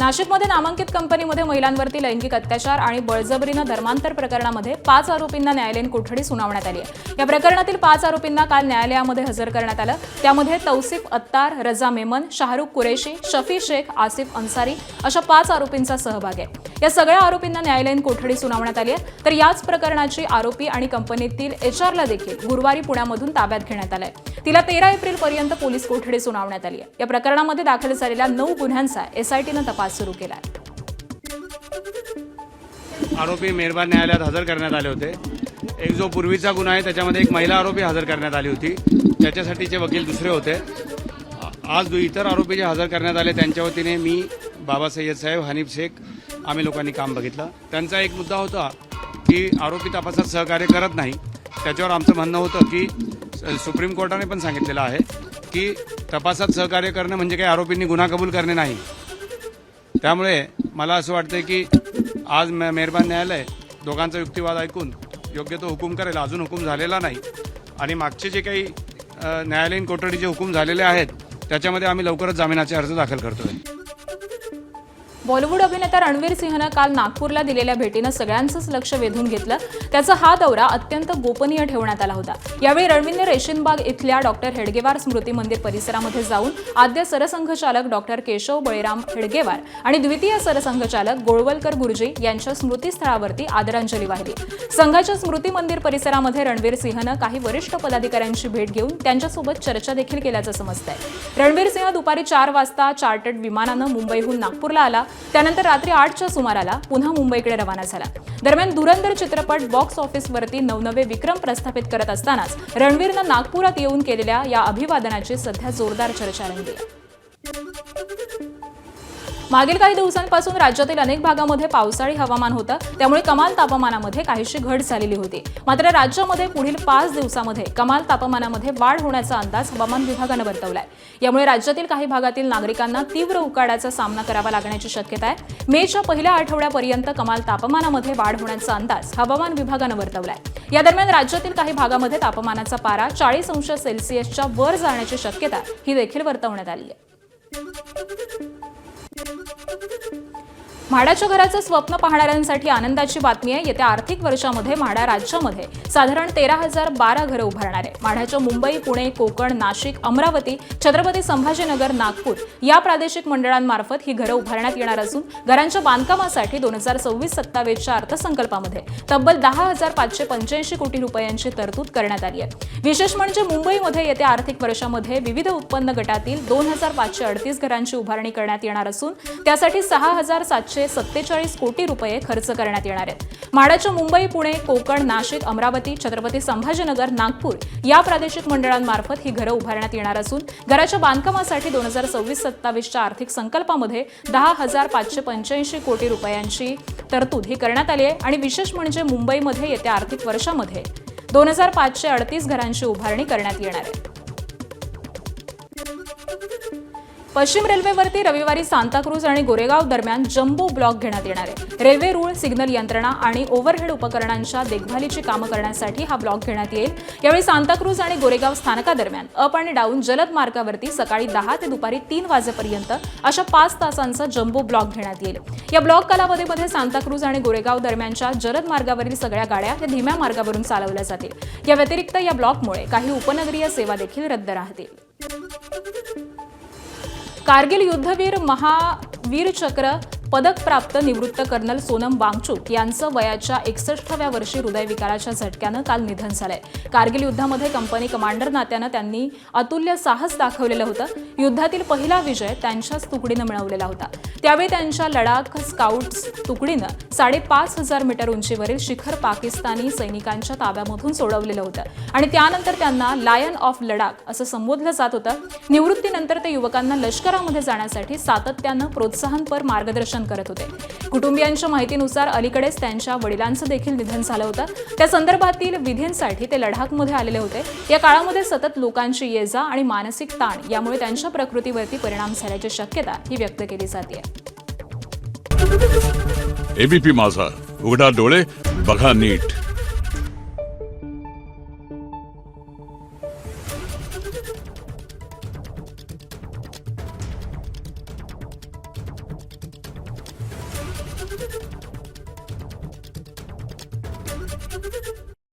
नाशिकमध्ये नामांकित कंपनीमध्ये महिलांवरती लैंगिक अत्याचार आणि बळजबरीनं धर्मांतर प्रकरणामध्ये 5 आरोपींना न्यायालयीन कोठडी सुनावण्यात आली आहे। या प्रकरणातील 5 आरोपींना काल न्यायालयामध्ये हजर करण्यात आलं। त्यामध्ये तौसिफ अत्तार, रजा मेमन, शाहरुख कुरेशी, शफी शेख, आसिफ अन्सारी अशा 5 आरोपींचा सहभाग आहे। या सगळ्या आरोपींना न्यायालयीन कोठडी सुनावण्यात आली आहे। तर याच प्रकरणाची आरोपी आणि कंपनीतील एचआरला देखील गुरुवारी पुण्यामधून ताब्यात घेण्यात आलंय। तिला 13 एप्रिलपर्यंत पोलीस कोठडी सुनावण्यात आली आहे। या प्रकरणामध्ये दाखल झालेल्या 9 गुन्ह्यांचा एसआयटीनं तपास सुरू केला आहे। आरोपी मेहरबान न्यायालयात हजर करण्यात आले होते। एक जो पूर्वीचा गुन्हा आहे त्याच्यामध्ये एक महिला आरोपी हजर करण्यात आली होती, त्याच्यासाठीचे वकील दुसरे होते। आज इतर आरोपी जे हजर करण्यात आले त्यांच्या वतीने मी, बाबा सय्यद साहेब, हनीफ शेख आम्ही लोकांनी काम बघितलं। त्यांचा एक मुद्दा होता की आरोपी तपासात सहकार्य करत नाही। त्याच्यावर आमचं म्हणणं होतं की सुप्रीम कोर्टाने पण सांगितलेलं आहे की तपासात सहकार्य करणं म्हणजे काही आरोपींनी गुन्हा कबूल करणे नाही। त्यामुळे मला असं वाटतं की आज मेहरबान न्यायालय दोघांचा युक्तिवाद ऐकून योग्य तो हुकूम करेल। अजून हुकूम झालेला नाही आणि मागचे जे काही न्यायालयीन कोठडीचे हुकूम झालेले आहेत त्याच्यामध्ये आम्ही लवकरच जामिनाचे अर्ज दाखल करतोय। बॉलिवूड अभिनेता रणवीर सिंहनं काल नागपूरला दिलेल्या भेटीनं सगळ्यांचंच लक्ष वेधून घेतलं। त्याचा हा दौरा अत्यंत गोपनीय ठेवण्यात आला होता। यावेळी रणवीरने रेशीनबाग इथल्या डॉक्टर हेडगेवार स्मृती मंदिर परिसरामध्ये जाऊन आद्य सरसंघचालक डॉक्टर केशव बळीराम हेडगेवार आणि द्वितीय सरसंघचालक गोळवलकर गुरुजी यांच्या स्मृतीस्थळावरती आदरांजली वाहिली। संघाच्या स्मृती मंदिर परिसरामध्ये रणवीर सिंहनं काही वरिष्ठ पदाधिकाऱ्यांची भेट घेऊन त्यांच्यासोबत चर्चा देखील केल्याचं समजतंय। रणवीर सिंह दुपारी 4 वाजता चार्टर्ड विमानानं मुंबईहून नागपूरला आला। त्यानंतर रात्री 8च्या सुमाराला पुन्हा मुंबईकडे रवाना झाला। दरम्यान धुरंधर चित्रपट बॉक्स ऑफिसवरती नवनवे विक्रम प्रस्थापित करत असतानाच रणवीरनं नागपुरात येऊन केलेल्या या अभिवादनाची सध्या जोरदार चर्चा रंगली आहे। मागील काही दिवसांपासून राज्यातील अनेक भागामध्ये पावसाळी हवामान होतं, त्यामुळे कमाल तापमानामध्ये काहीशी घट झालेली होती। मात्र राज्यामध्ये पुढील 5 दिवसांमध्ये कमाल तापमानामध्ये वाढ होण्याचा अंदाज हवामान विभागानं वर्तवलाय। यामुळे राज्यातील काही भागातील नागरिकांना तीव्र उकाड्याचा सामना करावा लागण्याची शक्यता आहे। मेच्या पहिल्या आठवड्यापर्यंत कमाल तापमानामध्ये वाढ होण्याचा अंदाज हवामान विभागानं वर्तवलाय। या दरम्यान राज्यातील काही भागामध्ये तापमानाचा पारा 40 अंश सेल्सिअसच्या वर जाण्याची शक्यता ही देखील वर्तवण्यात आली आहे। म्हाडाच्या घराचं स्वप्न पाहणाऱ्यांसाठी आनंदाची बातमी आहे। येत्या आर्थिक वर्षामध्ये म्हाडा राज्यामध्ये साधारण 13,012 घरं उभारणार आहे। म्हाडाच्या मुंबई, पुणे, कोकण, नाशिक, अमरावती, छत्रपती संभाजीनगर, नागपूर या प्रादेशिक मंडळांमार्फत ही घरं उभारण्यात येणार असून घरांच्या बांधकामासाठी 2026-27च्या अर्थसंकल्पामध्ये तब्बल 10,585 कोटी रुपयांची तरतूद करण्यात आली आहे। विशेष म्हणजे मुंबईमध्ये येत्या आर्थिक वर्षामध्ये विविध उत्पन्न गटातील 2,538 घरांची उभारणी करण्यात येणार असून त्यासाठी 6,747 कोटी रुपये खर्च करण्यात येणार आहेत। म्हाडाच्या मुंबई, पुणे, कोकण, नाशिक, अमरावती, छत्रपती संभाजीनगर, नागपूर या प्रादेशिक मंडळांमार्फत ही घरं उभारण्यात येणार असून घराच्या बांधकामासाठी 2026-27च्या आर्थिक संकल्पामध्ये 10,585 कोटी रुपयांची तरतूद ही करण्यात आली आहे। आणि विशेष म्हणजे मुंबईमध्ये येत्या आर्थिक वर्षामध्ये 2,538 घरांची उभारणी करण्यात येणार आहे। पश्चिम रेल्वेवरती रविवारी सांताक्रूज आणि गोरेगाव दरम्यान जम्बो ब्लॉक घेण्यात येणार आहे। रेल्वे रूळ, सिग्नल यंत्रणा आणि ओव्हरहेड उपकरणांच्या देखभालीची कामं करण्यासाठी हा ब्लॉक घेण्यात येईल। यावेळी सांताक्रूज आणि गोरेगाव स्थानकादरम्यान अप आणि डाऊन जलद मार्गावरती सकाळी 10 ते दुपारी 3 वाजेपर्यंत अशा 5 तासांचा जम्बो ब्लॉक घेण्यात येईल। या ब्लॉक कालावधीमध्ये सांताक्रूज आणि गोरेगाव दरम्यानच्या जलद मार्गावरील सगळ्या गाड्या या धीम्या मार्गावरून चालवल्या जातील। या व्यतिरिक्त या ब्लॉकमुळे काही उपनगरीय सेवा देखील रद्द राहतील। कारगिल युद्धवीर महावीर चक्र पदक प्राप्त निवृत्त कर्नल सोनम वांगचुक यांचं वयाच्या 61व्या वर्षी हृदयविकाराच्या झटक्यानं काल निधन झालंय। कारगिल युद्धामध्ये कंपनी कमांडर नात्यानं त्यांनी अतुल्य साहस दाखवलेलं होतं। युद्धातील पहिला विजय त्यांच्याच तुकडीनं मिळवलेला होता। त्यावेळी त्यांच्या लडाख स्काउट्स तुकडीनं 5,500 मीटर उंचीवरील शिखर पाकिस्तानी सैनिकांच्या ताब्यामधून सोडवलेलं होतं आणि त्यानंतर त्यांना लायन ऑफ लडाख असं संबोधलं जात होतं। निवृत्तीनंतर ते युवकांना लष्करामध्ये जाण्यासाठी सातत्यानं प्रोत्साहनपर मार्गदर्शन करत होते। कुटुंबियांच्या माहितीनुसार अलीकडेच त्यांच्या वडिलांचं देखील निधन झालं होतं। त्या संदर्भातील विधींसाठी ते लडाखमध्ये आलेले होते। या काळामध्ये सतत लोकांची ये-जा आणि मानसिक ताण यामुळे त्यांच्या प्रकृतीवरती परिणाम झाल्याची शक्यता ही व्यक्त केली जाते। एबीपी माझा, उघडा डोळे बघा नीट।